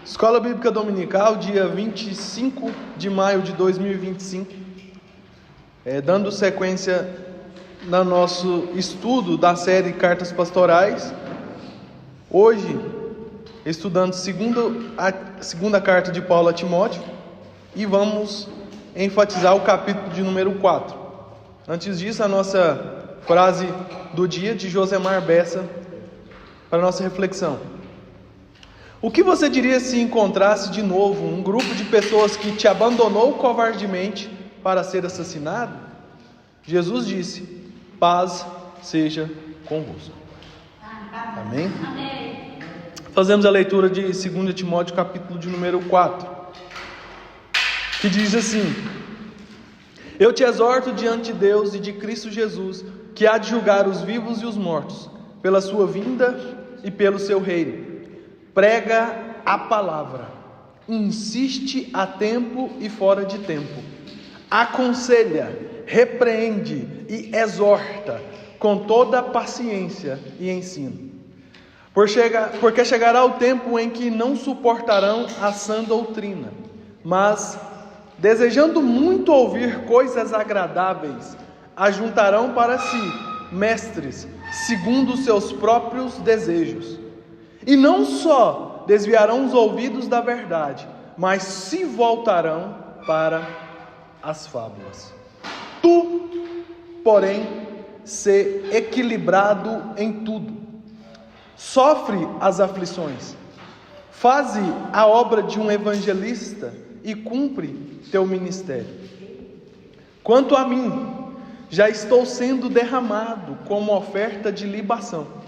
Escola Bíblica Dominical, dia 25 de maio de 2025. Dando sequência no nosso estudo da série Cartas Pastorais. Hoje, estudando a segunda carta de Paulo a Timóteo. E vamos enfatizar o capítulo de número 4. Antes disso, a nossa frase do dia de Josemar Bessa para a nossa reflexão. O que você diria se encontrasse de novo um grupo de pessoas que te abandonou covardemente para ser assassinado? Jesus disse: paz seja convosco. Amém? Amém. Fazemos a leitura de 2 Timóteo, capítulo de número 4, que diz assim: Eu te exorto diante de Deus e de Cristo Jesus, que há de julgar os vivos e os mortos, pela sua vinda e pelo seu reino. Prega a palavra, insiste a tempo e fora de tempo, aconselha, repreende e exorta com toda paciência e ensino. Porque chegará o tempo em que não suportarão a sã doutrina, mas, desejando muito ouvir coisas agradáveis, ajuntarão para si mestres, segundo os seus próprios desejos. E não só desviarão os ouvidos da verdade, mas se voltarão para as fábulas. Tu, porém, sê equilibrado em tudo. Sofre as aflições. Faze a obra de um evangelista e cumpre teu ministério. Quanto a mim, já estou sendo derramado como oferta de libação.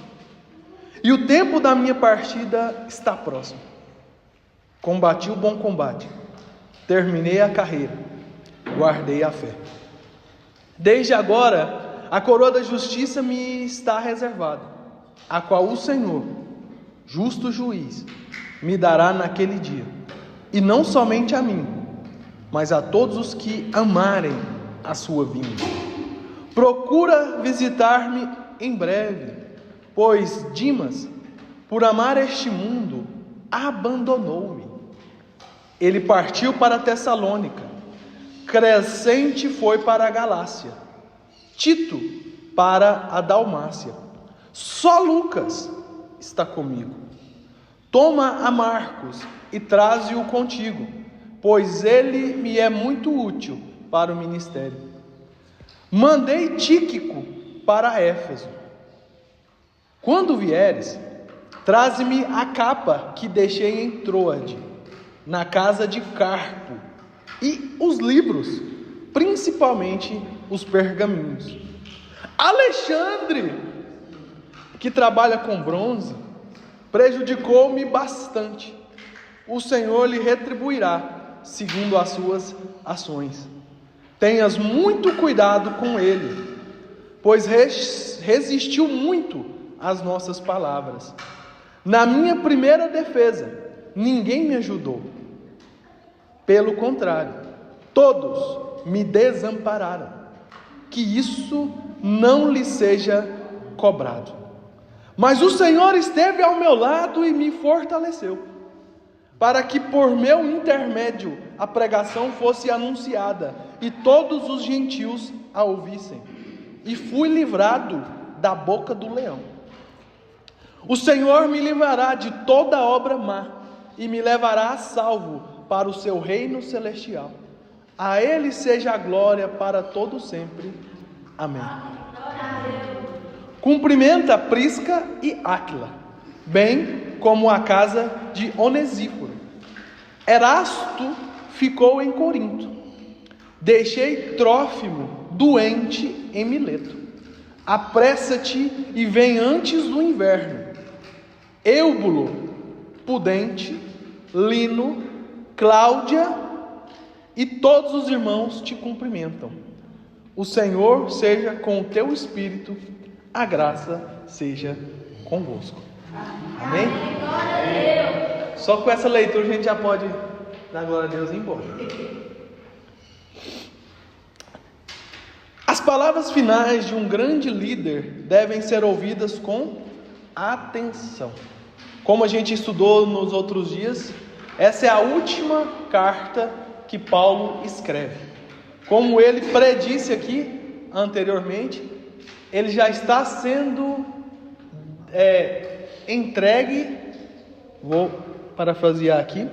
E o tempo da minha partida está próximo. Combati o bom combate, terminei a carreira, guardei a fé. Desde agora, a coroa da justiça me está reservada, a qual o Senhor, justo juiz, me dará naquele dia. E não somente a mim, mas a todos os que amarem a sua vinda. Procura visitar-me em breve, pois Dimas, por amar este mundo, abandonou-me. Ele partiu para Tessalônica, Crescente foi para a Galácia, Tito para a Dalmácia. Só Lucas está comigo. Toma a Marcos e traze-o contigo, pois ele me é muito útil para o ministério. Mandei Tíquico para Éfeso. Quando vieres, traze-me a capa que deixei em Troade, na casa de Carpo, e os livros, principalmente os pergaminhos. Alexandre, que trabalha com bronze, prejudicou-me bastante. O Senhor lhe retribuirá segundo as suas ações. Tenhas muito cuidado com ele, pois resistiu muito as nossas palavras. Na minha primeira defesa, ninguém me ajudou. Pelo contrário, todos me desampararam. Que isso não lhe seja cobrado. Mas o Senhor esteve ao meu lado e me fortaleceu, para que por meu intermédio a pregação fosse anunciada e todos os gentios a ouvissem. E fui livrado da boca do leão. O Senhor me livrará de toda obra má e me levará a salvo para o seu reino celestial. A Ele seja a glória para todo sempre. Amém. Cumprimenta Prisca e Áquila, bem como a casa de Onesíforo. Erasto ficou em Corinto. Deixei Trófimo doente em Mileto. Apressa-te e vem antes do inverno. Eubulo, Pudente, Lino, Cláudia e todos os irmãos te cumprimentam. O Senhor seja com o teu espírito, a graça seja convosco. Amém? Só com essa leitura a gente já pode dar glória a Deus e ir embora. As palavras finais de um grande líder devem ser ouvidas com atenção. como a gente estudou nos outros dias, essa é a última carta que Paulo escreve. Como ele predisse aqui anteriormente, ele já está sendo entregue. Vou parafrasear aqui.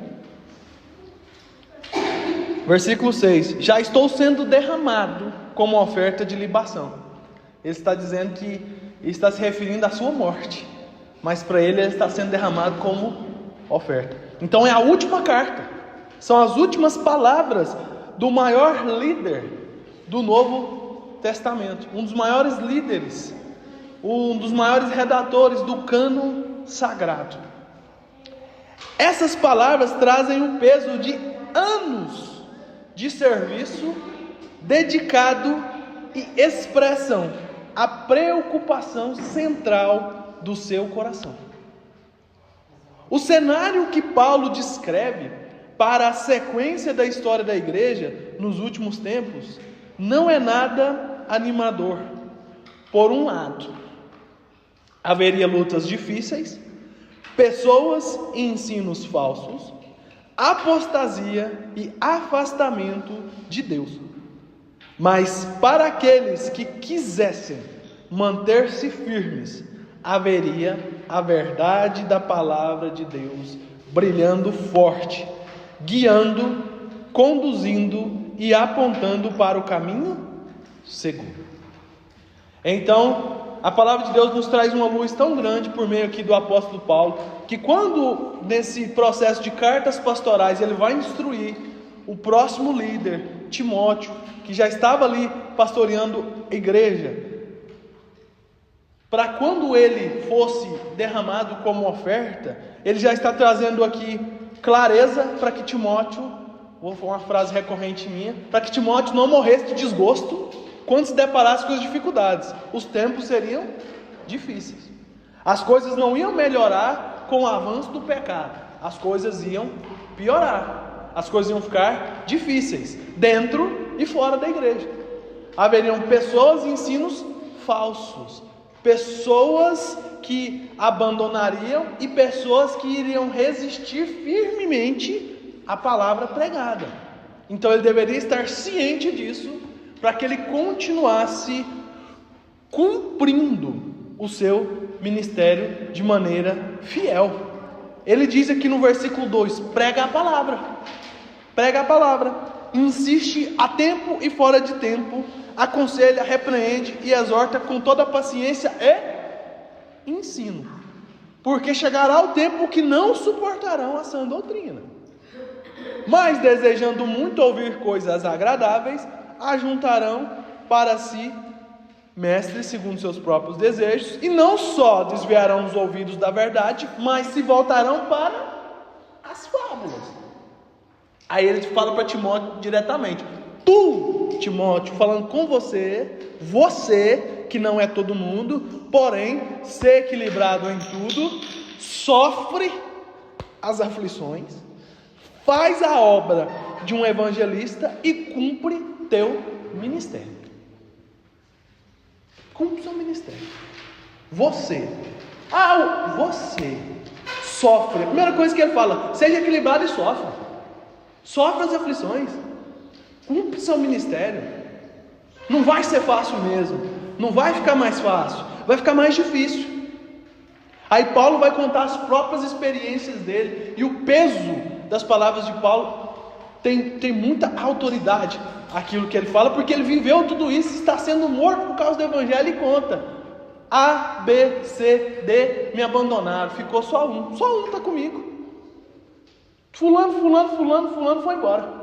Versículo 6: já estou sendo derramado como oferta de libação. Ele está dizendo que ele está se referindo à sua morte, mas para ele está sendo derramado como oferta. Então é a última carta, são as últimas palavras do maior líder do Novo Testamento, um dos maiores líderes, um dos maiores redatores do cânon sagrado. Essas palavras trazem o peso de anos de serviço dedicado e expressam a preocupação central do seu coração. O cenário que Paulo descreve para a sequência da história da igreja nos últimos tempos não é nada animador. Por um lado, haveria lutas difíceis, pessoas e ensinos falsos, apostasia e afastamento de Deus. Mas para aqueles que quisessem manter-se firmes, haveria a verdade da palavra de Deus brilhando forte, guiando, conduzindo e apontando para o caminho seguro. Então, a palavra de Deus nos traz uma luz tão grande por meio aqui do apóstolo Paulo, que quando nesse processo de cartas pastorais ele vai instruir o próximo líder, Timóteo, que já estava ali pastoreando a igreja, para quando ele fosse derramado como oferta, ele já está trazendo aqui clareza para que Timóteo, vou falar uma frase recorrente minha, para que Timóteo não morresse de desgosto quando se deparasse com as dificuldades. Os tempos seriam difíceis, as coisas não iam melhorar com o avanço do pecado, as coisas iam piorar, as coisas iam ficar difíceis, dentro e fora da igreja. Haveriam pessoas e ensinos falsos, pessoas que abandonariam e pessoas que iriam resistir firmemente à palavra pregada. Então ele deveria estar ciente disso, para que ele continuasse cumprindo o seu ministério de maneira fiel. Ele diz aqui no versículo 2: prega a palavra, insiste a tempo e fora de tempo, aconselha, repreende e exorta com toda paciência e ensino, porque chegará o tempo que não suportarão a sã doutrina, mas desejando muito ouvir coisas agradáveis, ajuntarão para si mestres segundo seus próprios desejos, e não só desviarão os ouvidos da verdade, mas se voltarão para as fábulas. Aí ele fala para Timóteo diretamente: tu, Timóteo, falando com você que não é todo mundo, porém, ser equilibrado em tudo, sofre as aflições, faz a obra de um evangelista e cumpre teu ministério. Cumpre seu ministério. Você sofre. A primeira coisa que ele fala: seja equilibrado e sofre as aflições, cumpre seu ministério. Não vai ser fácil mesmo, não vai ficar mais fácil, vai ficar mais difícil. Aí Paulo vai contar as próprias experiências dele, e o peso das palavras de Paulo tem muita autoridade aquilo que ele fala, porque ele viveu tudo isso, está sendo morto por causa do evangelho, e conta: A, B, C, D me abandonaram, ficou só um está comigo. Fulano foi embora.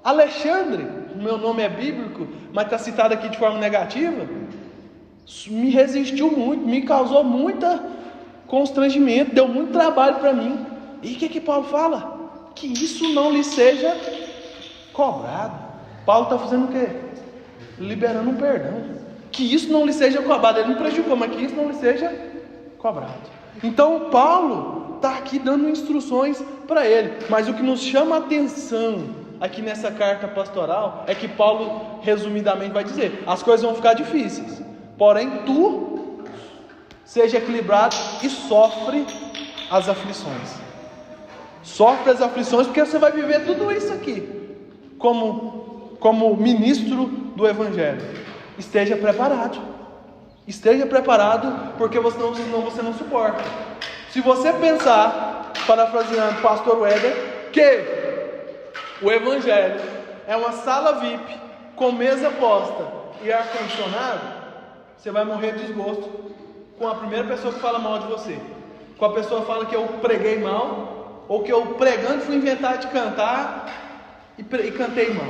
Alexandre, meu nome é bíblico, mas está citado aqui de forma negativa, me resistiu muito, me causou muito constrangimento, deu muito trabalho para mim. E o que Paulo fala? Que isso não lhe seja cobrado. Paulo está fazendo o quê? Liberando um perdão. Que isso não lhe seja cobrado. Ele não prejudicou, mas que isso não lhe seja cobrado. Então Paulo está aqui dando instruções para ele. Mas o que nos chama a atenção aqui nessa carta pastoral é que Paulo resumidamente vai dizer: as coisas vão ficar difíceis, porém tu seja equilibrado e sofre as aflições. Sofre as aflições porque você vai viver tudo isso aqui como ministro do Evangelho. Esteja preparado. Esteja preparado, porque senão você não suporta. Se você pensar, parafraseando o pastor Weber, que o Evangelho é uma sala VIP com mesa posta e ar-condicionado, você vai morrer de desgosto com a primeira pessoa que fala mal de você, com a pessoa que fala que eu preguei mal, ou que eu pregando fui inventar de cantar e cantei mal,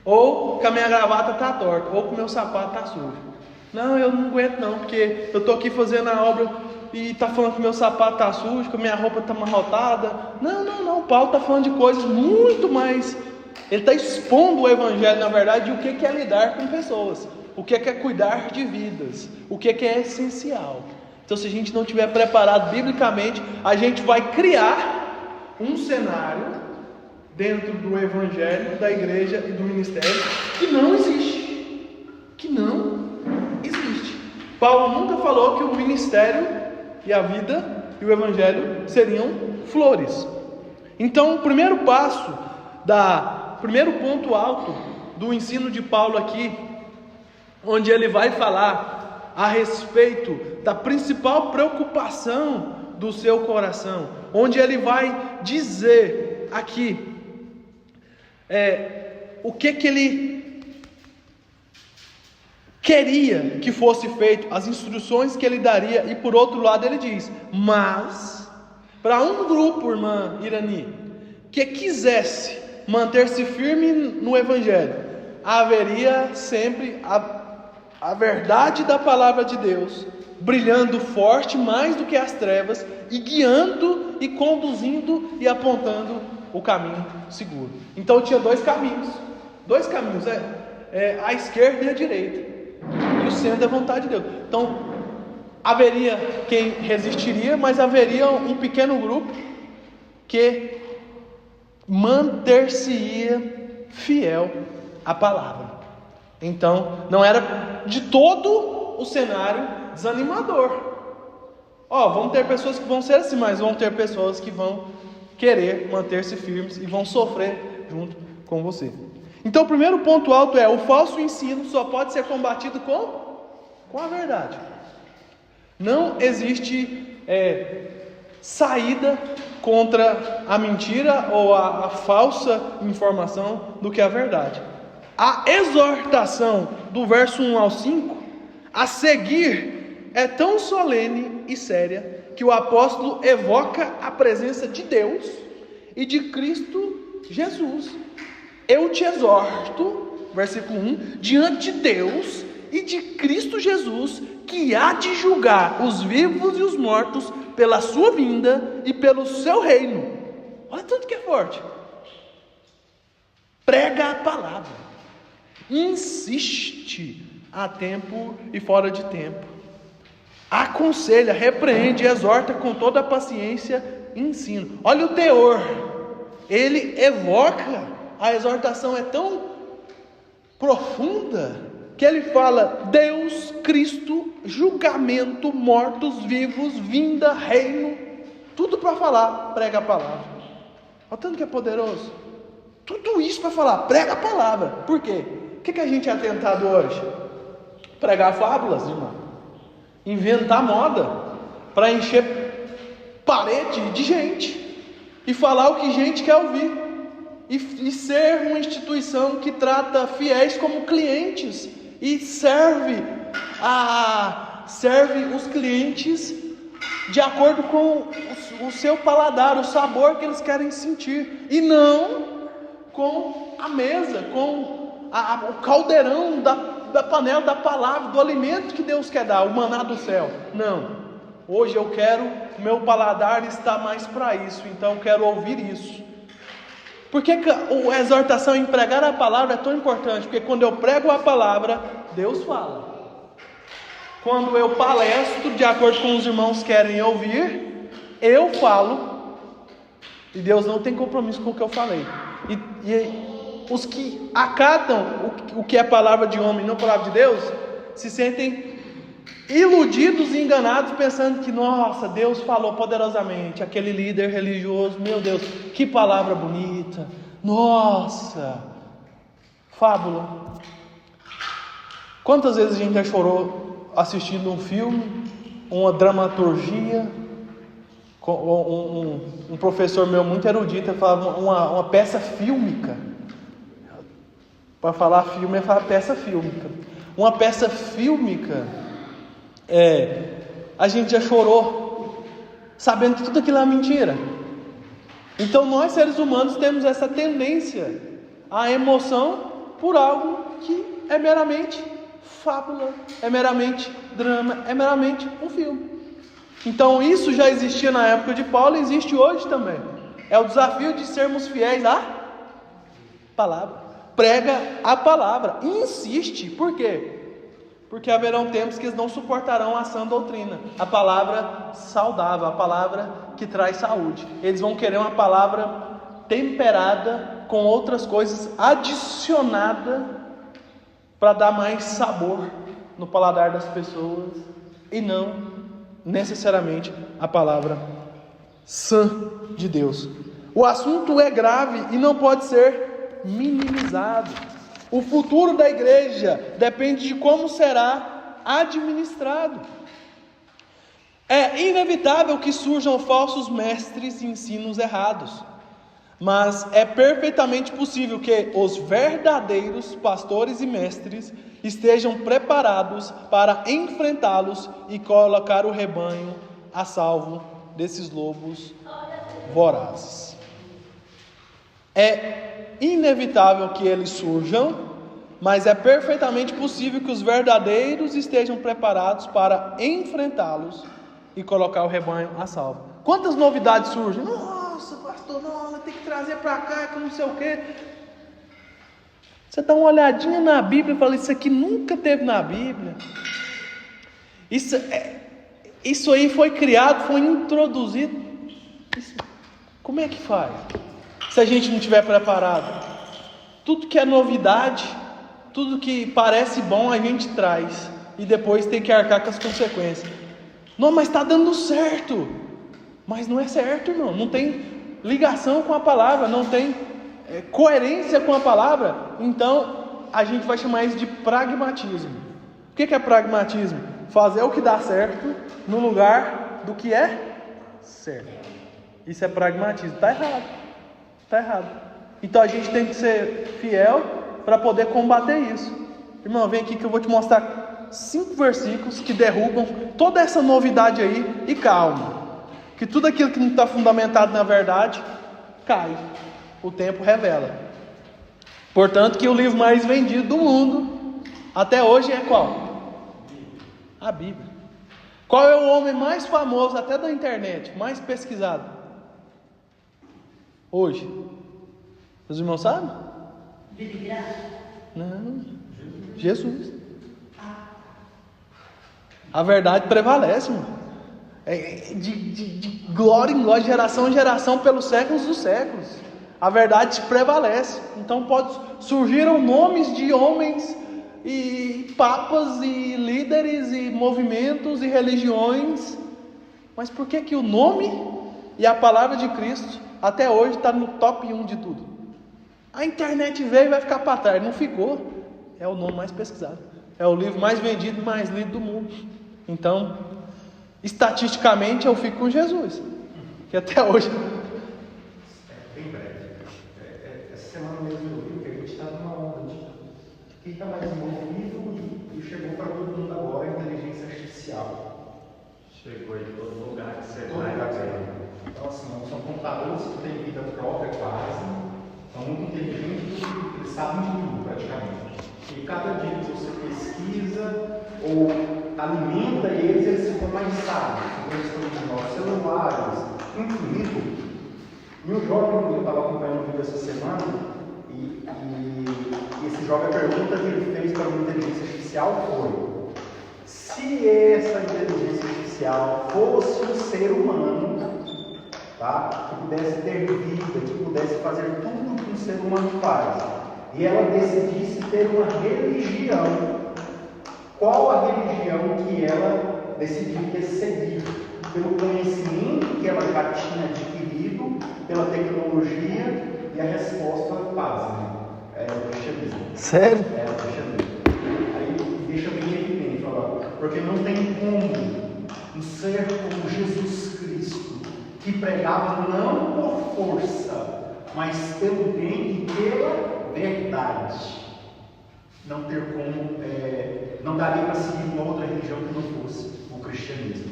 ou que a minha gravata está torta, ou que o meu sapato está sujo. Não, eu não aguento não, porque eu estou aqui fazendo a obra e está falando que meu sapato está sujo, que a minha roupa está amarrotada. Não, Paulo está falando de coisas muito mais. Ele está expondo o Evangelho, na verdade, de o que é lidar com pessoas, o que é cuidar de vidas, o que é essencial. Então, se a gente não estiver preparado biblicamente, a gente vai criar um cenário dentro do Evangelho, da igreja e do ministério que não existe. Que não existe. Paulo nunca falou que o ministério e a vida e o Evangelho seriam flores. Então, o primeiro ponto alto do ensino de Paulo aqui, onde ele vai falar a respeito da principal preocupação do seu coração, onde ele vai dizer aqui o que ele queria que fosse feito, as instruções que ele daria, e por outro lado ele diz: mas para um grupo, irmã Irani, que quisesse manter-se firme no Evangelho, haveria sempre a verdade da palavra de Deus brilhando forte mais do que as trevas, e guiando e conduzindo e apontando o caminho seguro. Então tinha dois caminhos, a esquerda e a direita, e o centro é a vontade de Deus. Então haveria quem resistiria, mas haveria um pequeno grupo que manter-se-ia fiel à palavra. Então não era de todo o cenário desanimador. Vão ter pessoas que vão ser assim, mas vão ter pessoas que vão querer manter-se firmes e vão sofrer junto com você. Então o primeiro ponto alto é: o falso ensino só pode ser combatido com a verdade. Não existe saída contra a mentira ou a falsa informação do que a verdade. A exortação do verso 1 ao 5 a seguir é tão solene e séria que o apóstolo evoca a presença de Deus e de Cristo Jesus. Eu te exorto, versículo 1, diante de Deus e de Cristo Jesus, que há de julgar os vivos e os mortos pela sua vinda e pelo seu reino. Olha tanto que é forte. Prega a palavra, insiste a tempo e fora de tempo, aconselha, repreende, exorta com toda a paciência e ensino. Olha o teor, ele evoca, a exortação é tão profunda que ele fala: Deus, Cristo, julgamento, mortos, vivos, vinda, reino, tudo para falar, prega a palavra. Olha tanto que é poderoso. Tudo isso para falar, prega a palavra. Por quê? O que a gente é tentado hoje? Pregar fábulas, irmão. Inventar moda para encher parede de gente e falar o que gente quer ouvir. E ser uma instituição que trata fiéis como clientes e serve os clientes de acordo com o seu paladar, o sabor que eles querem sentir, e não com a mesa, com o caldeirão da panela da palavra, do alimento que Deus quer dar, o maná do céu. Não, hoje eu quero, meu paladar está mais para isso, então eu quero ouvir isso. Por que a exortação em pregar a palavra é tão importante? Porque quando eu prego a palavra, Deus fala. Quando eu palestro de acordo com os irmãos querem ouvir, eu falo, e Deus não tem compromisso com o que eu falei. E os que acatam o que é palavra de homem e não palavra de Deus, se sentem iludidos e enganados, pensando que, nossa, Deus falou poderosamente. Aquele líder religioso, meu Deus, que palavra bonita, nossa, fábula. Quantas vezes a gente já chorou assistindo um filme, uma dramaturgia? Um professor meu muito erudito falava uma peça fílmica. Para falar filme, ele fala peça fílmica. Uma peça fílmica, a gente já chorou, sabendo que tudo aquilo é mentira. Então nós seres humanos temos essa tendência à emoção por algo que é meramente fábula, é meramente drama, é meramente um filme. Então isso já existia na época de Paulo e existe hoje também. É o desafio de sermos fiéis à palavra. Prega a palavra, insiste. Por quê? Porque haverão tempos que eles não suportarão a sã doutrina, a palavra saudável, a palavra que traz saúde. Eles vão querer uma palavra temperada com outras coisas, adicionada para dar mais sabor no paladar das pessoas, e não necessariamente a palavra sã de Deus. O assunto é grave e não pode ser minimizado. O futuro da igreja depende de como será administrado. É inevitável que surjam falsos mestres e ensinos errados, mas é perfeitamente possível que os verdadeiros pastores e mestres estejam preparados para enfrentá-los e colocar o rebanho a salvo desses lobos vorazes. É inevitável que eles surjam, mas é perfeitamente possível que os verdadeiros estejam preparados para enfrentá-los e colocar o rebanho a salvo. Quantas novidades surgem? Nossa, pastor, não, tem que trazer para cá, que não sei o quê. Você dá uma olhadinha na Bíblia e fala, isso aqui nunca teve na Bíblia. Isso aí foi criado, foi introduzido. Como é que faz? Se a gente não estiver preparado. Tudo que é novidade, tudo que parece bom, a gente traz. E depois tem que arcar com as consequências. Não, mas está dando certo. Mas não é certo, irmão. Não tem ligação com a palavra, não tem coerência com a palavra. Então a gente vai chamar isso de pragmatismo. O que é pragmatismo? Fazer o que dá certo no lugar do que é certo. Isso é pragmatismo. Está errado. Está errado. Então a gente tem que ser fiel para poder combater isso. Irmão, vem aqui que eu vou te mostrar 5 versículos que derrubam toda essa novidade aí. E calma, que tudo aquilo que não está fundamentado na verdade cai. O tempo revela. Portanto, que o livro mais vendido do mundo até hoje é qual? A Bíblia. Qual é o homem mais famoso até da internet, mais pesquisado hoje? Os irmãos sabem? Não. Jesus. A verdade prevalece, irmão. De glória em glória, de geração em geração, pelos séculos dos séculos. A verdade prevalece. Então surgiram nomes de homens e papas e líderes e movimentos e religiões. Mas por que o nome e a palavra de Cristo até hoje está no top 1 de tudo? A internet veio e vai ficar para trás. Não ficou. É o nome mais pesquisado. É o livro mais vendido e mais lido do mundo. Então, estatisticamente, eu fico com Jesus. Que até hoje... Bem breve. Essa semana mesmo eu vi que a gente está numa onda de quem está mais envolvido e chegou para todo mundo agora a inteligência artificial. Chegou em todo lugar que você Todo vai. lugar que você vai. Então, assim, são computadores que têm vida própria quase, são muito inteligentes, eles sabem de tudo praticamente. E cada dia que você pesquisa ou alimenta eles ficam mais sábios. Eles estão nos nossos celulares, enfim. E o jovem, eu estava acompanhando o vídeo essa semana, e esse jovem, a pergunta que ele fez para uma inteligência artificial foi: se essa inteligência artificial fosse um ser humano, tá? Que pudesse ter vida, que pudesse fazer tudo que um ser humano faz, e ela decidisse ter uma religião, qual a religião que ela decidiria seguir, pelo conhecimento que ela já tinha adquirido, pela tecnologia, e a resposta, pasme, é o cristianismo. Sério? É o cristianismo. Aí deixa bem evidente, ó, porque não tem como um ser como Jesus Cristo, que pregava não por força, mas pelo bem e pela verdade, não ter como, não daria para seguir uma outra religião que não fosse o cristianismo.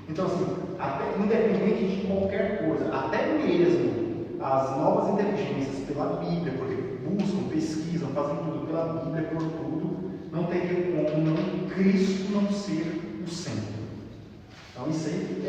Então, assim, até, independente de qualquer coisa, até mesmo as novas inteligências pela Bíblia, porque buscam, pesquisam, fazem tudo pela Bíblia, por tudo, não teria como Cristo não ser o centro. Então, isso aí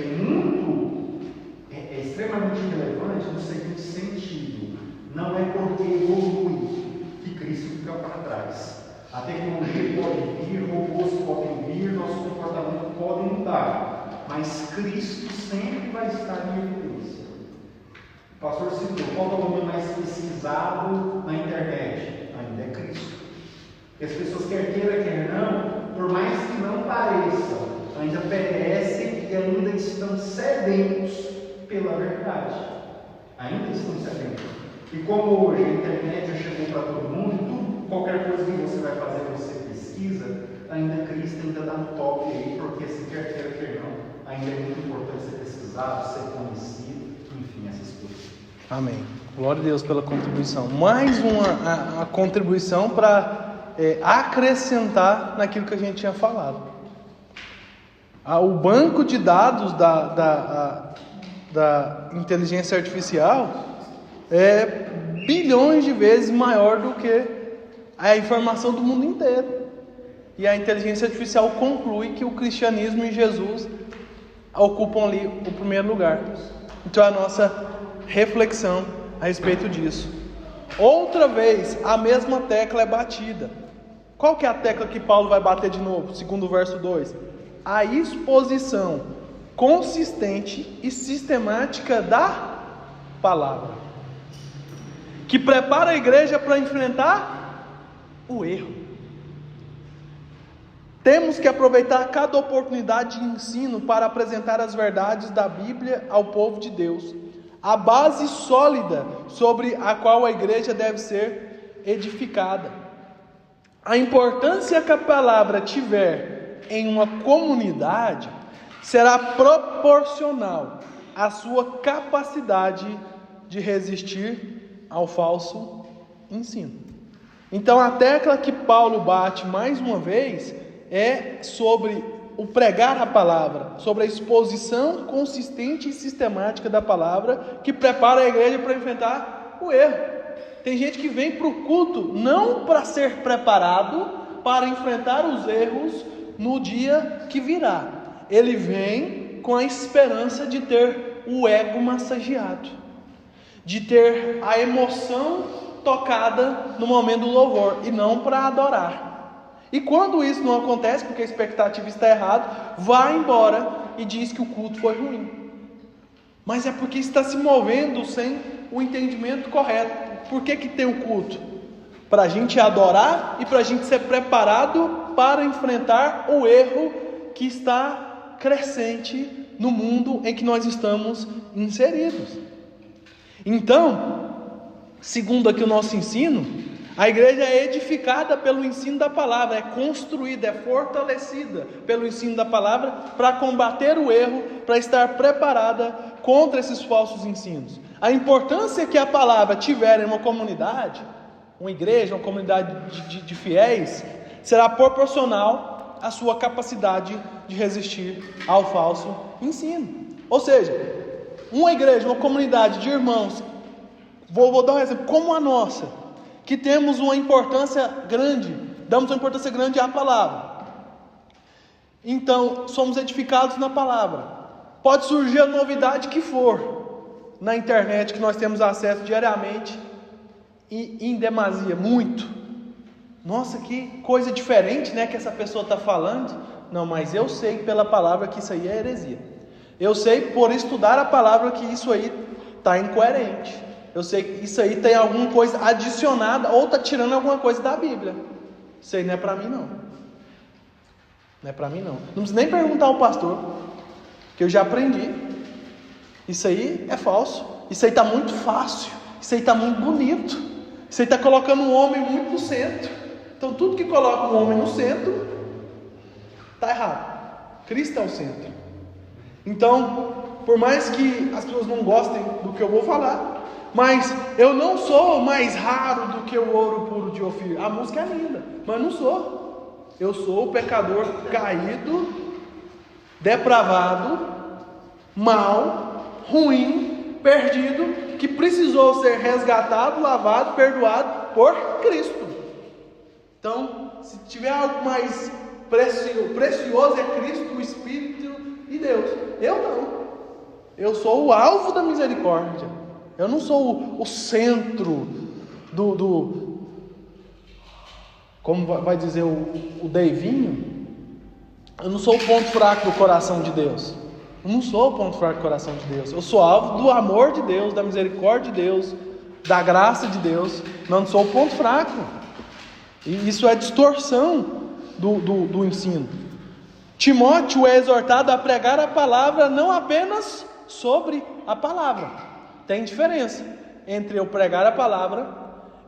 é extremamente relevante no seguinte sentido: não é porque evolui que Cristo fica para trás. A tecnologia pode vir, robôs podem vir, nosso comportamento pode mudar, mas Cristo sempre vai estar em evidência. O pastor citou, qual é o nome mais pesquisado na internet? Ainda é Cristo. E as pessoas, quer queira, quer não, por mais que não pareça, ainda perecem e ainda estão sedentos pela verdade. Ainda estão sedentos. E como hoje a internet já chegou para todo mundo, qualquer coisa que você vai fazer, você pesquisa, ainda Cristo ainda dá um toque aí, porque se quer queira, quer não, ainda é muito importante ser pesquisado, ser conhecido, enfim, essas coisas. Amém. Glória a Deus pela contribuição. Mais uma contribuição para acrescentar naquilo que a gente tinha falado. O banco de dados da inteligência artificial é bilhões de vezes maior do que a informação do mundo inteiro. E a inteligência artificial conclui que o cristianismo e Jesus ocupam ali o primeiro lugar. Então a nossa reflexão a respeito disso. Outra vez, a mesma tecla é batida. Qual que é a tecla que Paulo vai bater de novo? Segundo o verso 2. A exposição consistente e sistemática da palavra, que prepara a igreja para enfrentar o erro. Temos que aproveitar cada oportunidade de ensino para apresentar as verdades da Bíblia ao povo de Deus, a base sólida sobre a qual a igreja deve ser edificada. A importância que a palavra tiver em uma comunidade será proporcional à sua capacidade de resistir ao falso ensino. Então a tecla que Paulo bate mais uma vez é sobre o pregar a palavra, sobre a exposição consistente e sistemática da palavra, que prepara a igreja para enfrentar o erro. Tem gente que vem para o culto não para ser preparado para enfrentar os erros no dia que virá. Ele vem com a esperança de ter o ego massageado, de ter a emoção tocada no momento do louvor, e não para adorar. E quando isso não acontece, porque a expectativa está errada, vai embora e diz que o culto foi ruim. Mas é porque está se movendo sem o entendimento correto. Por que tem o culto? Para a gente adorar e para a gente ser preparado para enfrentar o erro que está crescente no mundo em que nós estamos inseridos. Então, segundo aqui o nosso ensino, a igreja é edificada pelo ensino da palavra, é construída, é fortalecida pelo ensino da palavra para combater o erro, para estar preparada contra esses falsos ensinos. A importância que a palavra tiver em uma comunidade, uma igreja, uma comunidade de fiéis, será proporcional à sua capacidade de resistir ao falso ensino. Ou seja, uma igreja, uma comunidade de irmãos, vou dar um exemplo, como a nossa, que temos uma importância grande, damos uma importância grande à palavra. Então, somos edificados na palavra. Pode surgir a novidade que for na internet, que nós temos acesso diariamente e em demasia, muito. Nossa, que coisa diferente, né, que essa pessoa está falando. Não, mas eu sei pela palavra que isso aí é heresia. Eu sei por estudar a palavra que isso aí está incoerente. Eu sei que isso aí tem alguma coisa adicionada ou está tirando alguma coisa da Bíblia. Isso aí não é para mim, não. Não é para mim não. Não precisa nem perguntar ao pastor, que eu já aprendi. Isso aí é falso. Isso aí está muito fácil. Isso aí está muito bonito. Isso aí está colocando o homem muito no centro. Então tudo que coloca o homem no centro está errado. Cristo é o centro. Então, por mais que as pessoas não gostem do que eu vou falar, mas eu não sou mais raro do que o ouro puro de Ofir. A música é linda, mas eu não sou. Eu sou o pecador caído, depravado, mau, ruim, perdido, que precisou ser resgatado, lavado, perdoado por Cristo. Então, se tiver algo mais precioso é Cristo, o Espírito e Deus. Eu não. Eu sou o alvo da misericórdia. Eu não sou o centro como vai dizer o Deivinho, eu não sou o ponto fraco do coração de Deus. Eu não sou o ponto fraco do coração de Deus. Eu sou alvo do amor de Deus, da misericórdia de Deus, da graça de Deus. Não sou o ponto fraco. E isso é distorção do ensino. Timóteo é exortado a pregar a palavra não apenas sobre a palavra. Tem diferença entre eu pregar a palavra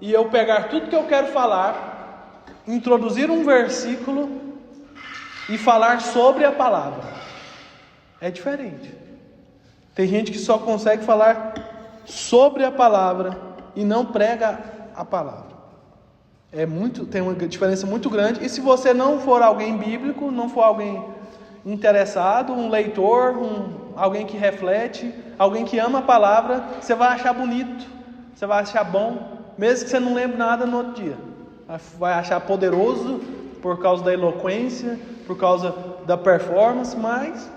e eu pegar tudo que eu quero falar, introduzir um versículo e falar sobre a palavra. É diferente. Tem gente que só consegue falar sobre a palavra e não prega a palavra. Tem uma diferença muito grande. E se você não for alguém bíblico, não for alguém interessado, um leitor, alguém que reflete, alguém que ama a palavra, você vai achar bonito, você vai achar bom, mesmo que você não lembre nada no outro dia. Vai achar poderoso por causa da eloquência, por causa da performance, mas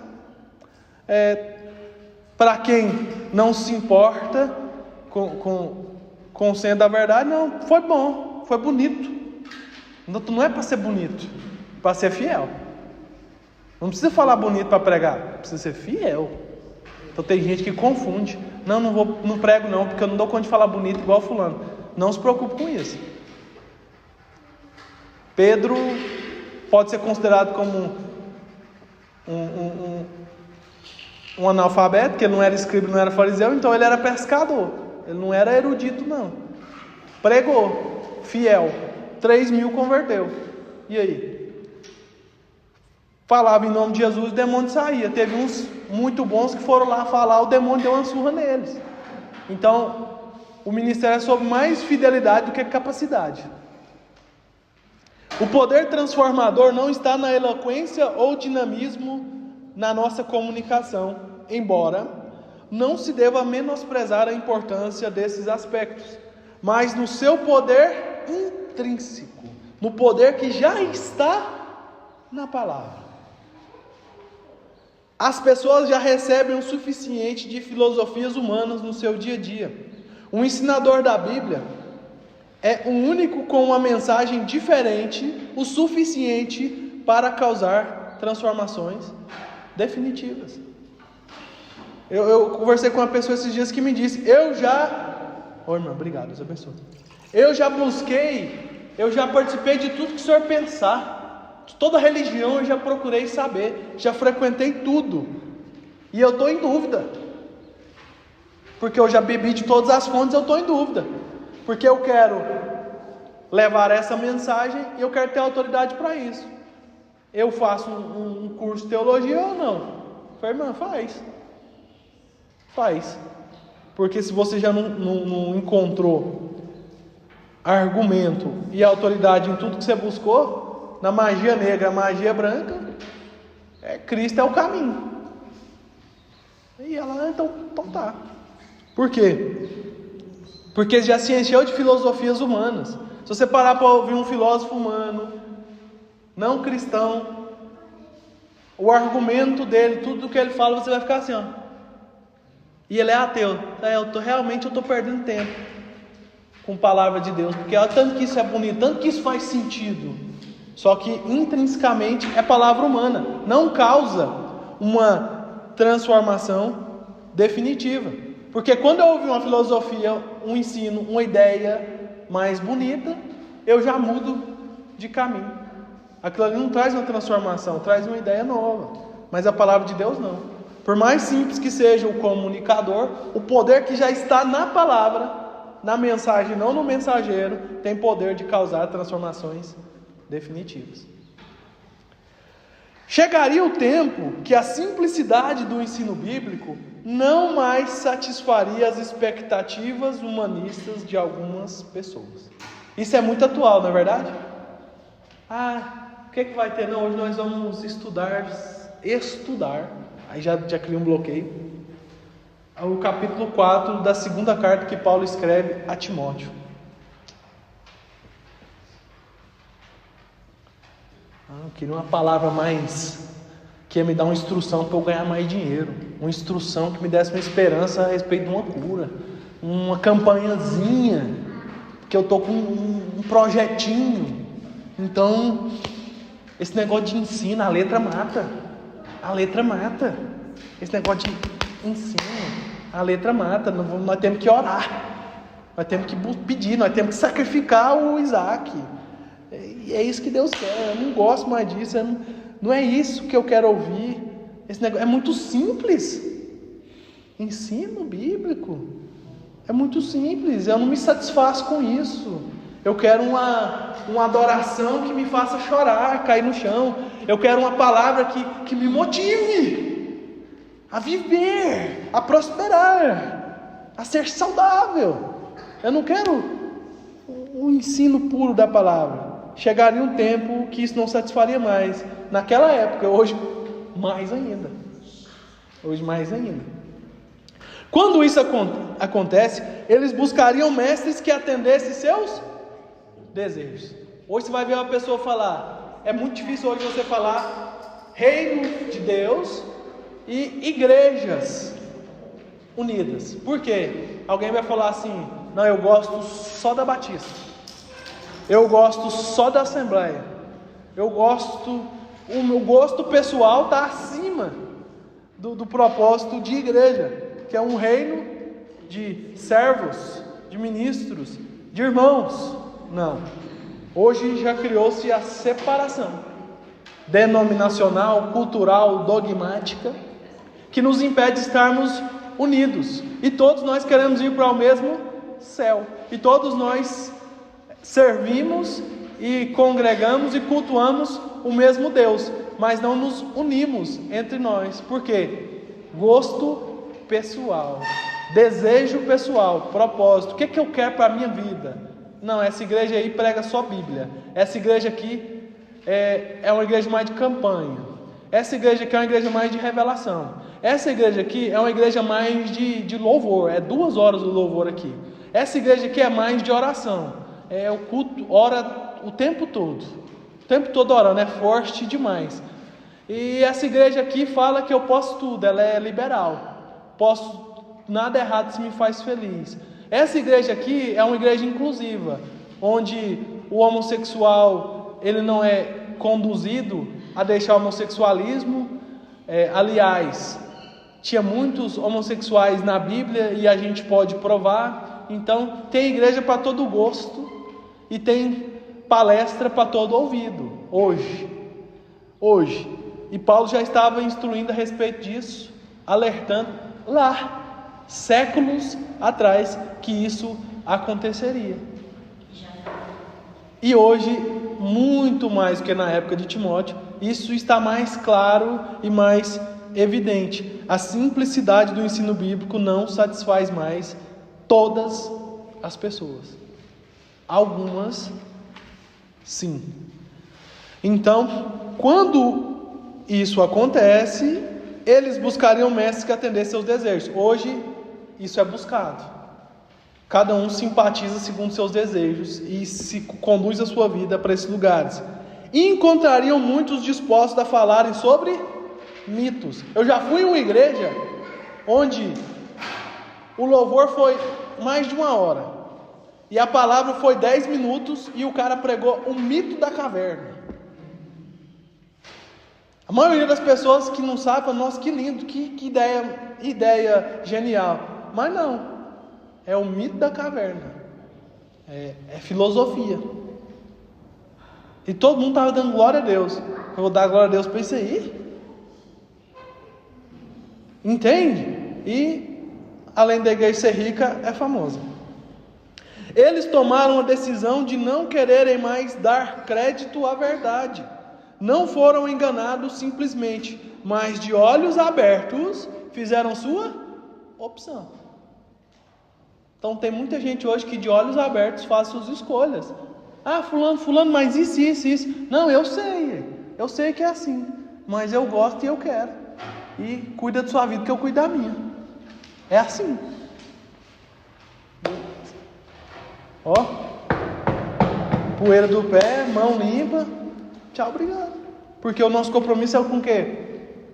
para quem não se importa com o sendo da verdade, não, foi bom, foi bonito. Não é para ser bonito, é para ser fiel. Não precisa falar bonito para pregar, precisa ser fiel. Então tem gente que confunde. Não prego não, porque eu não dou conta de falar bonito igual fulano. Não se preocupe com isso. Pedro pode ser considerado como um analfabeto, porque ele não era escriba, não era fariseu, então ele era pescador. Ele não era erudito não. Pregou, fiel, 3.000 converteu. E aí? Falava em nome de Jesus, o demônio saía. Teve uns muito bons que foram lá falar, o demônio deu uma surra neles. Então, o ministério é sobre mais fidelidade do que capacidade. O poder transformador não está na eloquência ou dinamismo na nossa comunicação, embora não se deva menosprezar a importância desses aspectos, mas no seu poder intrínseco, no poder que já está na palavra. As pessoas já recebem o suficiente de filosofias humanas no seu dia a dia. Um ensinador da Bíblia é o único com uma mensagem diferente, o suficiente para causar transformações definitivas. Eu conversei com uma pessoa esses dias que me disse, Ô irmão, obrigado, Deus abençoe. Eu já participei de tudo que o senhor pensar. De toda religião eu já procurei saber, já frequentei tudo. E eu estou em dúvida. Porque eu já bebi de todas as fontes, eu estou em dúvida. Porque eu quero levar essa mensagem e eu quero ter autoridade para isso. Eu faço um curso de teologia ou não? Eu falei, irmã, faz. Porque se você já não encontrou argumento e autoridade em tudo que você buscou, na magia negra, magia branca, Cristo é o caminho. E ela, então tá. Por quê? Porque já se encheu de filosofias humanas. Se você parar para ouvir um filósofo humano, não cristão, o argumento dele, tudo que ele fala, você vai ficar assim, ó. E ele é ateu. Realmente eu estou perdendo tempo com a palavra de Deus, porque tanto que isso é bonito, tanto que isso faz sentido. Só que intrinsecamente é palavra humana, não causa uma transformação definitiva. Porque quando eu ouvi uma filosofia, um ensino, uma ideia mais bonita, eu já mudo de caminho. Aquilo ali não traz uma transformação, traz uma ideia nova. Mas a palavra de Deus não. Por mais simples que seja o comunicador, o poder que já está na palavra, na mensagem, não no mensageiro, tem poder de causar transformações definitivas. Chegaria o tempo que a simplicidade do ensino bíblico não mais satisfaria as expectativas humanistas de algumas pessoas. Isso é muito atual, não é verdade? O que vai ter? Não, hoje nós vamos estudar, aí já cria um bloqueio. O capítulo 4 da segunda carta que Paulo escreve a Timóteo. Eu queria uma palavra mais, que ia me dar uma instrução para eu ganhar mais dinheiro, uma instrução que me desse uma esperança a respeito de uma cura, uma campanhazinha, que eu estou com um projetinho. Então, esse negócio de ensino, a letra mata, esse negócio de ensino, a letra mata. Nós temos que orar, nós temos que pedir, nós temos que sacrificar o Isaac. E é isso que Deus quer. Eu não gosto mais disso. Não é isso que eu quero ouvir. Esse negócio é muito simples. Ensino bíblico é muito simples. Eu não me satisfaço com isso. Eu quero uma adoração que me faça chorar, cair no chão. Eu quero uma palavra que me motive a viver, a prosperar, a ser saudável. Eu não quero o ensino puro da palavra. Chegaria um tempo que isso não satisfaria mais. Naquela época, hoje mais ainda. Quando isso acontece, eles buscariam mestres que atendessem seus desejos. Hoje você vai ver uma pessoa falar, é muito difícil hoje você falar reino de Deus e igrejas unidas. Por quê? Alguém vai falar assim, não, eu gosto só da Batista. Eu gosto só da Assembleia. O meu gosto pessoal está acima do propósito de igreja, que é um reino de servos, de ministros, de irmãos. Não. Hoje já criou-se a separação denominacional, cultural, dogmática, que nos impede de estarmos unidos. E todos nós queremos ir para o mesmo céu. E todos nós servimos e congregamos e cultuamos o mesmo Deus, mas não nos unimos entre nós. Por quê? Gosto pessoal, desejo pessoal, propósito. O que eu quero para a minha vida? Não, essa igreja aí prega só Bíblia. Essa igreja aqui é uma igreja mais de campanha. Essa igreja aqui é uma igreja mais de revelação. Essa igreja aqui é uma igreja mais de louvor. É 2 horas do louvor aqui. Essa igreja aqui é mais de oração. É o culto, ora o tempo todo. O tempo todo orando, é forte demais. E essa igreja aqui fala que eu posso tudo, ela é liberal. Nada errado se me faz feliz. Essa igreja aqui é uma igreja inclusiva, onde o homossexual ele não é conduzido a deixar o homossexualismo. Aliás, tinha muitos homossexuais na Bíblia e a gente pode provar. Então tem igreja para todo gosto e tem palestra para todo ouvido. Hoje. E Paulo já estava instruindo a respeito disso, alertando lá, séculos atrás, que isso aconteceria. E hoje, muito mais do que na época de Timóteo, isso está mais claro e mais evidente. A simplicidade do ensino bíblico não satisfaz mais todas as pessoas. Algumas, sim. Então, quando isso acontece, eles buscariam mestres que atendessem seus desejos. Hoje, isso é buscado. Cada um simpatiza segundo seus desejos e se conduz a sua vida para esses lugares. E encontrariam muitos dispostos a falarem sobre mitos. Eu já fui em uma igreja onde o louvor foi mais de 1 hora e a palavra foi 10 minutos e o cara pregou o mito da caverna. A maioria das pessoas que não sabem falam, nossa, que lindo, que ideia genial. Mas não, é o mito da caverna, é filosofia. E todo mundo estava dando glória a Deus. Eu vou dar glória a Deus para isso aí? Entende? E, além da igreja ser rica, é famosa. Eles tomaram a decisão de não quererem mais dar crédito à verdade. Não foram enganados simplesmente, mas de olhos abertos fizeram sua opção. Então tem muita gente hoje que de olhos abertos faz suas escolhas. Fulano, mas isso. Não, eu sei que é assim, mas eu gosto e eu quero. E cuida da sua vida que eu cuido da minha. É assim. Ó, poeira do pé, mão limpa, tchau, obrigado. Porque o nosso compromisso é com o quê?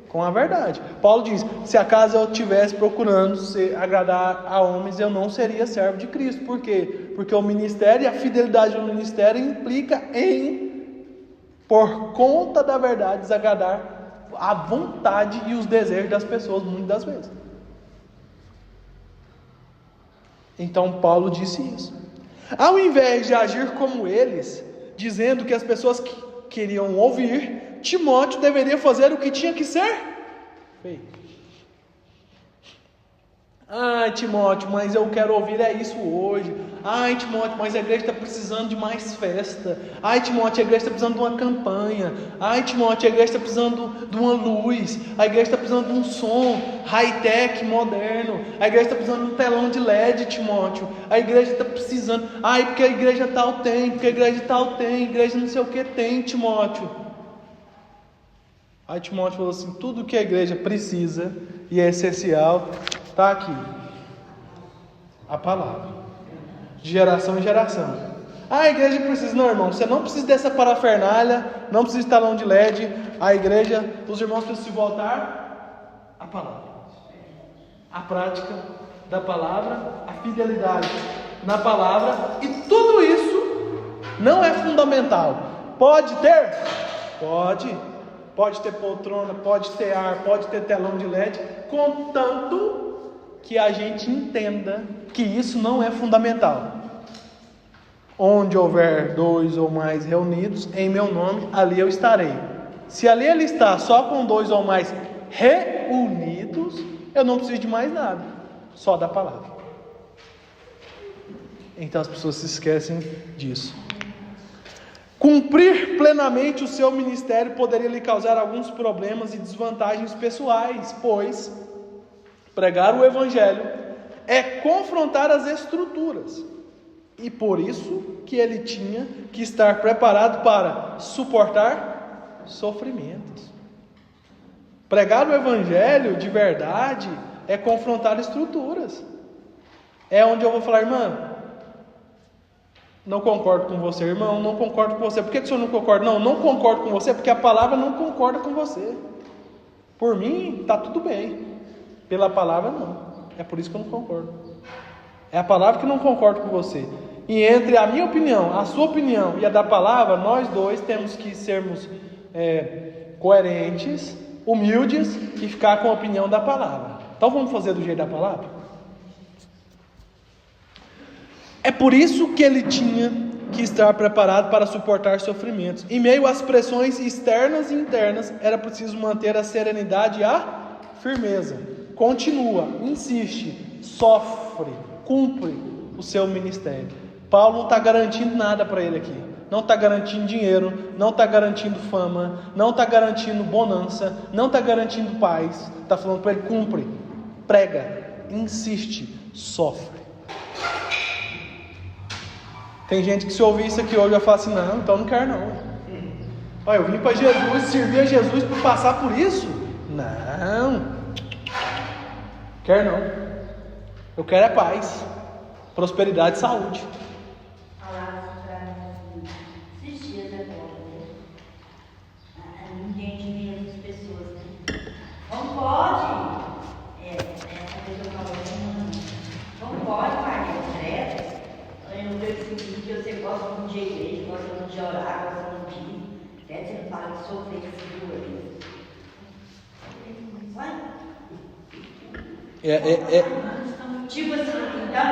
Com a verdade. Paulo diz: se acaso eu estivesse procurando agradar a homens, eu não seria servo de Cristo. Por quê? Porque o ministério e a fidelidade do ministério implica em, por conta da verdade, desagradar a vontade e os desejos das pessoas, muitas das vezes. Então Paulo disse isso. Ao invés de agir como eles, dizendo que as pessoas queriam ouvir, Timóteo deveria fazer o que tinha que ser feito. Ai, Timóteo, mas eu quero ouvir isso hoje. Ai, Timóteo, mas a igreja está precisando de mais festa. Ai, Timóteo, a igreja está precisando de uma campanha. Ai, Timóteo, a igreja está precisando de uma luz. A igreja está precisando de um som high-tech, moderno. A igreja está precisando de um telão de LED, Timóteo. A igreja está precisando. Ai, porque a igreja tal tem, porque a igreja tal tem, a igreja não sei o que tem, Timóteo. Aí Timóteo falou assim: tudo que a igreja precisa e é essencial está aqui. A palavra. De geração em geração. A igreja precisa, não, irmão, você não precisa dessa parafernália, não precisa de talão de LED. A igreja, os irmãos precisam se voltar à palavra. A prática da palavra, a fidelidade na palavra, e tudo isso não é fundamental. Pode ter? Pode ter poltrona, pode ter ar, pode ter telão de LED, contanto que a gente entenda que isso não é fundamental. Onde houver 2 ou mais reunidos em meu nome, ali eu estarei. Se ali ele está só com 2 ou mais reunidos, eu não preciso de mais nada, só da palavra. Então as pessoas se esquecem disso. Cumprir plenamente o seu ministério poderia lhe causar alguns problemas e desvantagens pessoais, pois pregar o evangelho é confrontar as estruturas, e por isso que ele tinha que estar preparado para suportar sofrimentos. Pregar o evangelho de verdade é confrontar estruturas. É onde eu vou falar: irmã, não concordo com você, irmão, não concordo com você. Por que o senhor não concorda? Não concordo com você porque a palavra não concorda com você. Por mim, está tudo bem. Pela palavra, não. É por isso que eu não concordo. É a palavra que não concorda com você. E entre a minha opinião, a sua opinião e a da palavra, nós dois temos que sermos coerentes, humildes e ficar com a opinião da palavra. Então vamos fazer do jeito da palavra? É por isso que ele tinha que estar preparado para suportar sofrimentos. Em meio às pressões externas e internas, era preciso manter a serenidade e a firmeza. Continua, insiste, sofre, cumpre o seu ministério. Paulo não está garantindo nada para ele aqui. Não está garantindo dinheiro, não está garantindo fama, não está garantindo bonança, não está garantindo paz. Está falando para ele: cumpre, prega, insiste, sofre. Tem gente que se ouvir isso aqui hoje vai falar assim: não, então não quero não. Olha, eu vim para Jesus, servir a Jesus por passar por isso? Não. Quero não. Eu quero é paz, prosperidade e saúde. Falaram para mim esses dias agora, ninguém de as pessoas. Não pode. Essa pessoa falou: não pode, Maria, direto. Eu percebi que você gosta muito de igreja, gosta muito de orar, gosta muito de. Até você não fala de sofrer esse doença. Vai. Tipo assim, então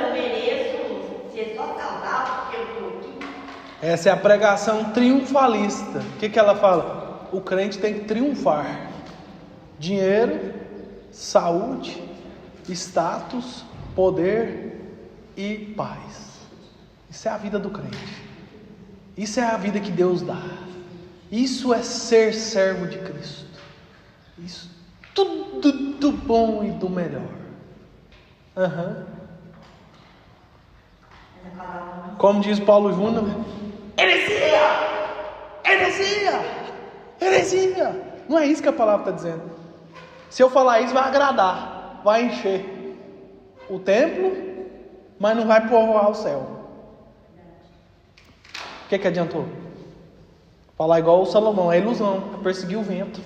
eu mereço ser só saudável porque eu estou aqui. Essa é a pregação triunfalista. O que ela fala? O crente tem que triunfar. Dinheiro, saúde, status, poder e paz. Isso é a vida do crente. Isso é a vida que Deus dá. Isso é ser servo de Cristo. Isso, tudo do bom e do melhor. Como diz Paulo Júnior, heresia! Heresia! Heresia! Não é isso que a palavra está dizendo. Se eu falar isso, vai agradar, vai encher o templo, mas não vai povoar o céu. O que adiantou? Falar igual o Salomão, é ilusão, é perseguir o vento.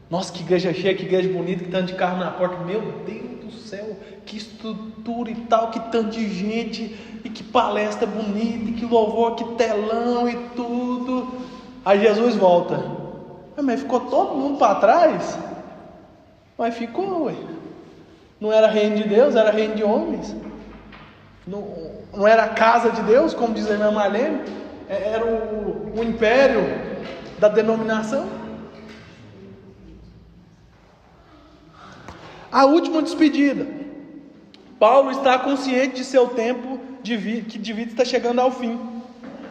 Nossa, que igreja cheia, que igreja bonita, que tanto de carro na porta. Meu Deus do céu, que estrutura e tal, que tanto de gente, e que palestra bonita, e que louvor, que telão e tudo. Aí Jesus volta. Mas ficou todo mundo para trás? Mas ficou, ué. Não era reino de Deus, era reino de homens. Não era a casa de Deus, como diz a irmã Marlene. Era o império da denominação. A última despedida. Paulo está consciente de seu tempo de vida está chegando ao fim.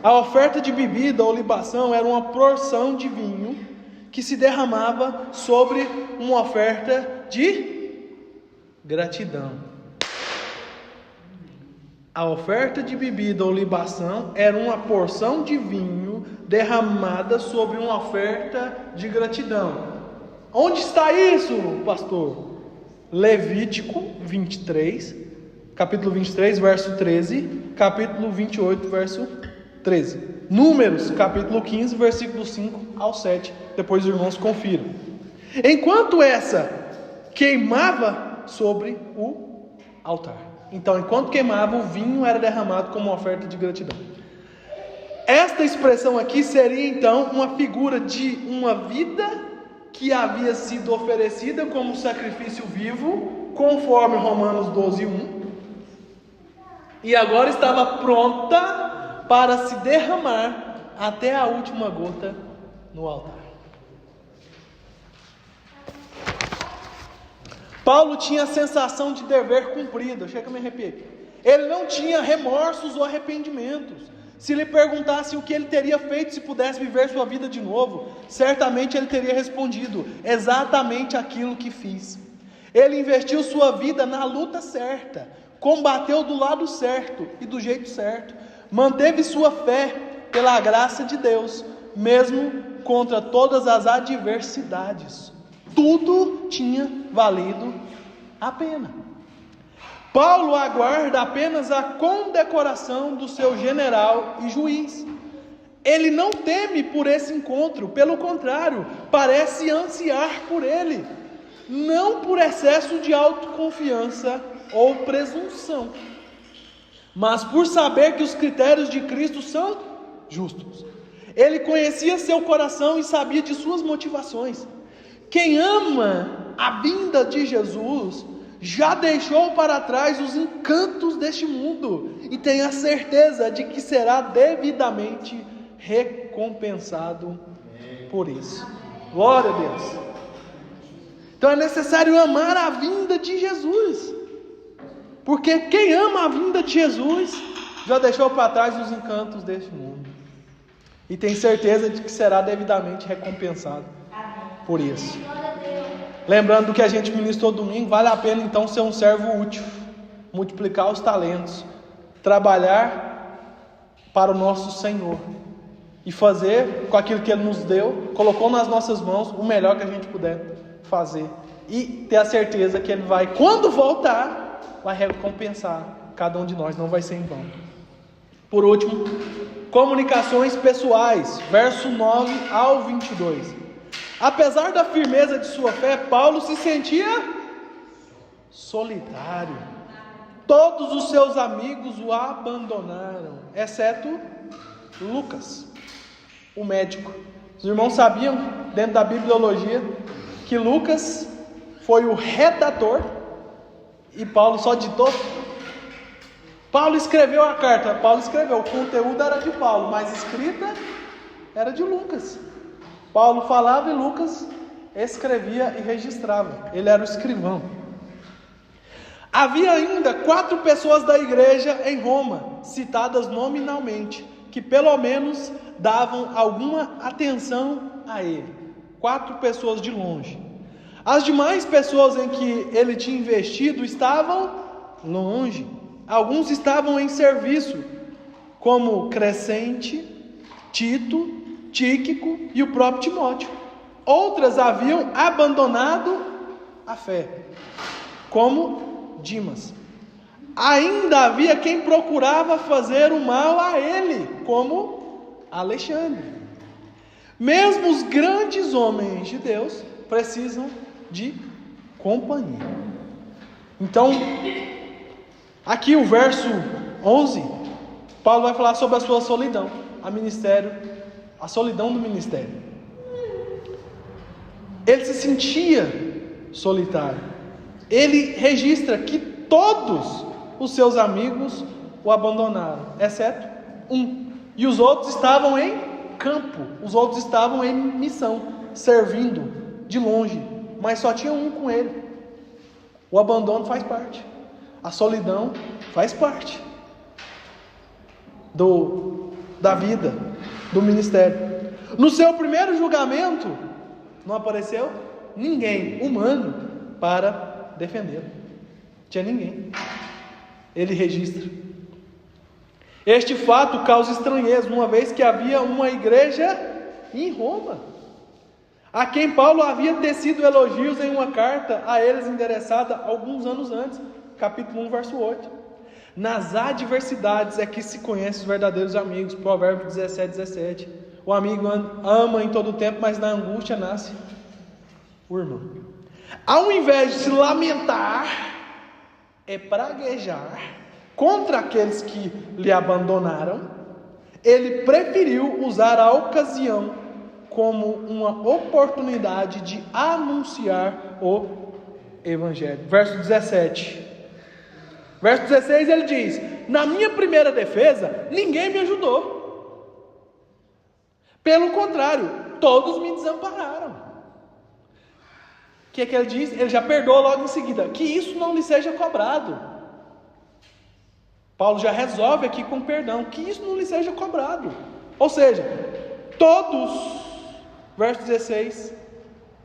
A oferta de bebida ou libação era uma porção de vinho que se derramava sobre uma oferta de gratidão. A oferta de bebida ou libação era uma porção de vinho derramada sobre uma oferta de gratidão. Onde está isso, pastor? Levítico 23, capítulo 23, verso 13, capítulo 28, verso 13. Números, capítulo 15, versículo 5 ao 7. Depois os irmãos confiram. Enquanto essa queimava sobre o altar. Então, enquanto queimava, o vinho era derramado como uma oferta de gratidão. Esta expressão aqui seria então uma figura de uma vida que havia sido oferecida como sacrifício vivo, conforme Romanos 12:1, e agora estava pronta para se derramar até a última gota no altar. Paulo tinha a sensação de dever cumprido. Chega a me arrepiar. Ele não tinha remorsos ou arrependimentos. Se lhe perguntasse o que ele teria feito se pudesse viver sua vida de novo, certamente ele teria respondido: exatamente aquilo que fiz. Ele investiu sua vida na luta certa, combateu do lado certo e do jeito certo, manteve sua fé pela graça de Deus, mesmo contra todas as adversidades. Tudo tinha valido a pena. Paulo aguarda apenas a condecoração do seu general e juiz. Ele não teme por esse encontro, pelo contrário, parece ansiar por ele, não por excesso de autoconfiança ou presunção, mas por saber que os critérios de Cristo são justos. Ele conhecia seu coração e sabia de suas motivações. Quem ama a vinda de Jesus já deixou para trás os encantos deste mundo e tem a certeza de que será devidamente recompensado por isso. Glória a Deus. Então é necessário amar a vinda de Jesus, porque quem ama a vinda de Jesus já deixou para trás os encantos deste mundo e tem certeza de que será devidamente recompensado por isso. Lembrando do que a gente ministrou domingo, vale a pena então ser um servo útil, multiplicar os talentos, trabalhar para o nosso Senhor e fazer com aquilo que Ele nos deu, colocou nas nossas mãos, o melhor que a gente puder fazer e ter a certeza que Ele vai, quando voltar, vai recompensar cada um de nós, não vai ser em vão. Por último, comunicações pessoais, verso 9 ao 22. Apesar da firmeza de sua fé, Paulo se sentia solitário. Todos os seus amigos o abandonaram, exceto Lucas, o médico. Os irmãos sabiam, dentro da bibliologia, que Lucas foi o redator e Paulo só ditou? Paulo escreveu a carta. Paulo escreveu, o conteúdo era de Paulo, mas a escrita era de Lucas. Paulo falava e Lucas escrevia e registrava. Ele era o escrivão. Havia ainda 4 pessoas da igreja em Roma, citadas nominalmente, que pelo menos davam alguma atenção a ele. 4 pessoas de longe. As demais pessoas em que ele tinha investido estavam longe. Alguns estavam em serviço, como Crescente, Tito, Tíquico e o próprio Timóteo. Outras haviam abandonado a fé, como Dimas. Ainda havia quem procurava fazer o mal a ele, como Alexandre. Mesmo os grandes homens de Deus precisam de companhia. Então, aqui o verso 11, Paulo vai falar sobre a sua solidão, a solidão do ministério. Ele se sentia solitário. Ele registra que todos os seus amigos o abandonaram, exceto um. E os outros estavam em campo, os outros estavam em missão, servindo de longe, mas só tinha um com ele. O abandono faz parte, a solidão faz parte da vida, do ministério. No seu primeiro julgamento, não apareceu ninguém humano para defendê-lo. Tinha ninguém. Ele registra. Este fato causa estranheza, uma vez que havia uma igreja em Roma, a quem Paulo havia tecido elogios em uma carta a eles endereçada alguns anos antes, capítulo 1, verso 8. Nas adversidades é que se conhecem os verdadeiros amigos, Provérbios 17. O amigo ama em todo tempo, mas na angústia nasce o irmão. Ao invés de se lamentar e praguejar contra aqueles que lhe abandonaram, ele preferiu usar a ocasião como uma oportunidade de anunciar o Evangelho. Verso 17. Verso 16 ele diz: na minha primeira defesa, ninguém me ajudou. Pelo contrário, todos me desampararam. O que é que ele diz? Ele já perdoa logo em seguida. Que isso não lhe seja cobrado. Paulo já resolve aqui com perdão. Que isso não lhe seja cobrado. Ou seja, todos, verso 16,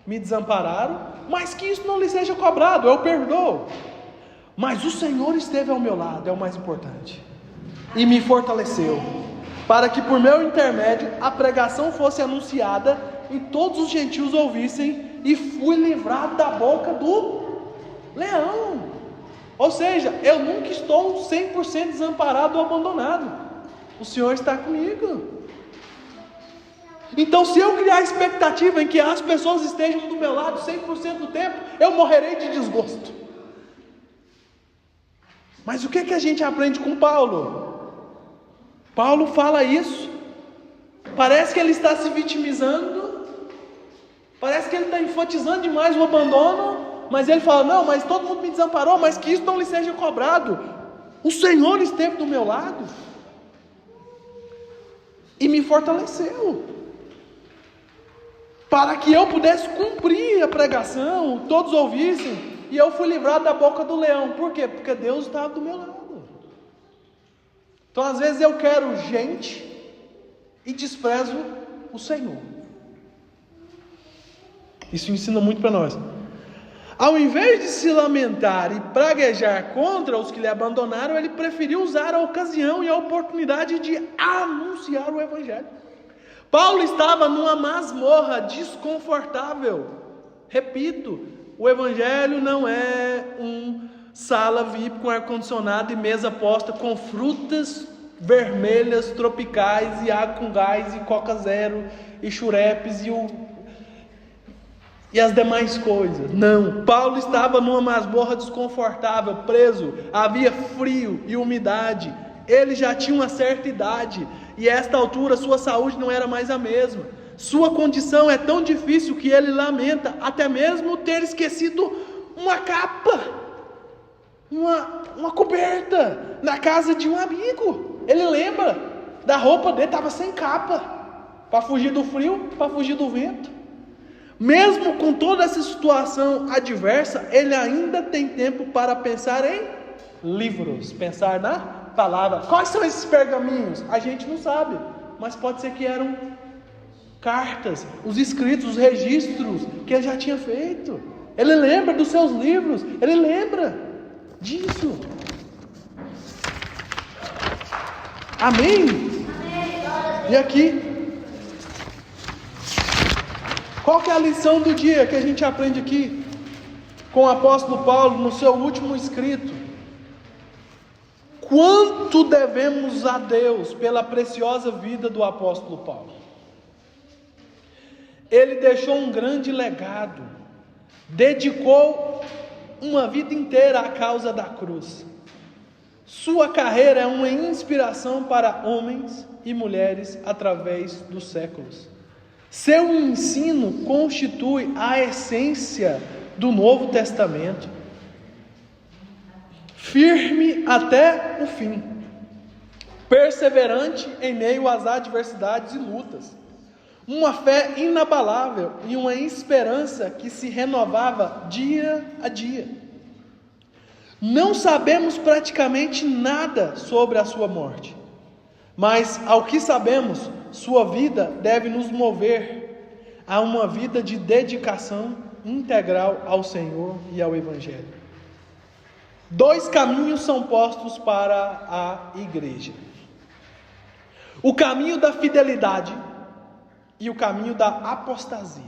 me desampararam, mas que isso não lhe seja cobrado. Eu perdoo. Mas o Senhor esteve ao meu lado, é o mais importante. E me fortaleceu, para que por meu intermédio a pregação fosse anunciada e todos os gentios ouvissem, e fui livrado da boca do leão. Ou seja, eu nunca estou 100% desamparado ou abandonado. O Senhor está comigo. Então, se eu criar expectativa em que as pessoas estejam do meu lado 100% do tempo, eu morrerei de desgosto. Mas o que a gente aprende com Paulo? Paulo fala isso. Parece que ele está se vitimizando. Parece que ele está enfatizando demais o abandono. Mas ele fala, não, mas todo mundo me desamparou, mas que isso não lhe seja cobrado. O Senhor esteve do meu lado. E me fortaleceu. Para que eu pudesse cumprir a pregação, todos ouvissem. E eu fui livrado da boca do leão. Por quê? Porque Deus estava do meu lado. Então às vezes eu quero gente e desprezo o Senhor. Isso ensina muito para nós. Ao invés de se lamentar e praguejar contra os que lhe abandonaram, ele preferiu usar a ocasião e a oportunidade de anunciar o Evangelho. Paulo estava numa masmorra desconfortável. Repito, o Evangelho não é sala VIP com ar-condicionado e mesa posta com frutas vermelhas tropicais e água com gás e Coca Zero e churepes e as demais coisas. Não, Paulo estava numa masmorra desconfortável, preso, havia frio e umidade, ele já tinha uma certa idade, e a esta altura sua saúde não era mais a mesma, sua condição é tão difícil que ele lamenta até mesmo ter esquecido uma capa. uma coberta na casa de um amigo. Ele lembra da roupa dele, estava sem capa, para fugir do frio, para fugir do vento. Mesmo com toda essa situação adversa, ele ainda tem tempo para pensar em livros, pensar na palavra. Quais são esses pergaminhos? A gente não sabe, mas pode ser que eram cartas, os escritos, os registros que ele já tinha feito. Ele lembra dos seus livros, ele lembra disso. Amém? E aqui, qual que é a lição do dia que a gente aprende aqui com o apóstolo Paulo no seu último escrito? Quanto devemos a Deus pela preciosa vida do apóstolo Paulo? Ele deixou um grande legado, dedicou uma vida inteira à causa da cruz. Sua carreira é uma inspiração para homens e mulheres através dos séculos. Seu ensino constitui a essência do Novo Testamento, firme até o fim, perseverante em meio às adversidades e lutas, uma fé inabalável e uma esperança que se renovava dia a dia. Não sabemos praticamente nada sobre a sua morte, mas ao que sabemos, sua vida deve nos mover a uma vida de dedicação integral ao Senhor e ao Evangelho. 2 caminhos são postos para a igreja: o caminho da fidelidade e o caminho da apostasia.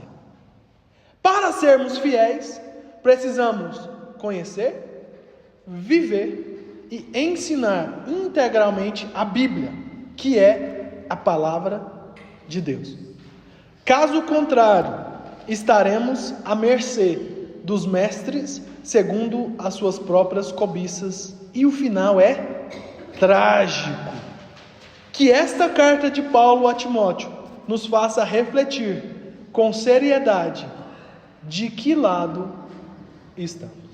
Para sermos fiéis, precisamos conhecer, viver e ensinar integralmente a Bíblia, que é a palavra de Deus. Caso contrário, estaremos à mercê dos mestres segundo as suas próprias cobiças, e o final é trágico. Que esta carta de Paulo a Timóteo nos faça refletir com seriedade de que lado estamos.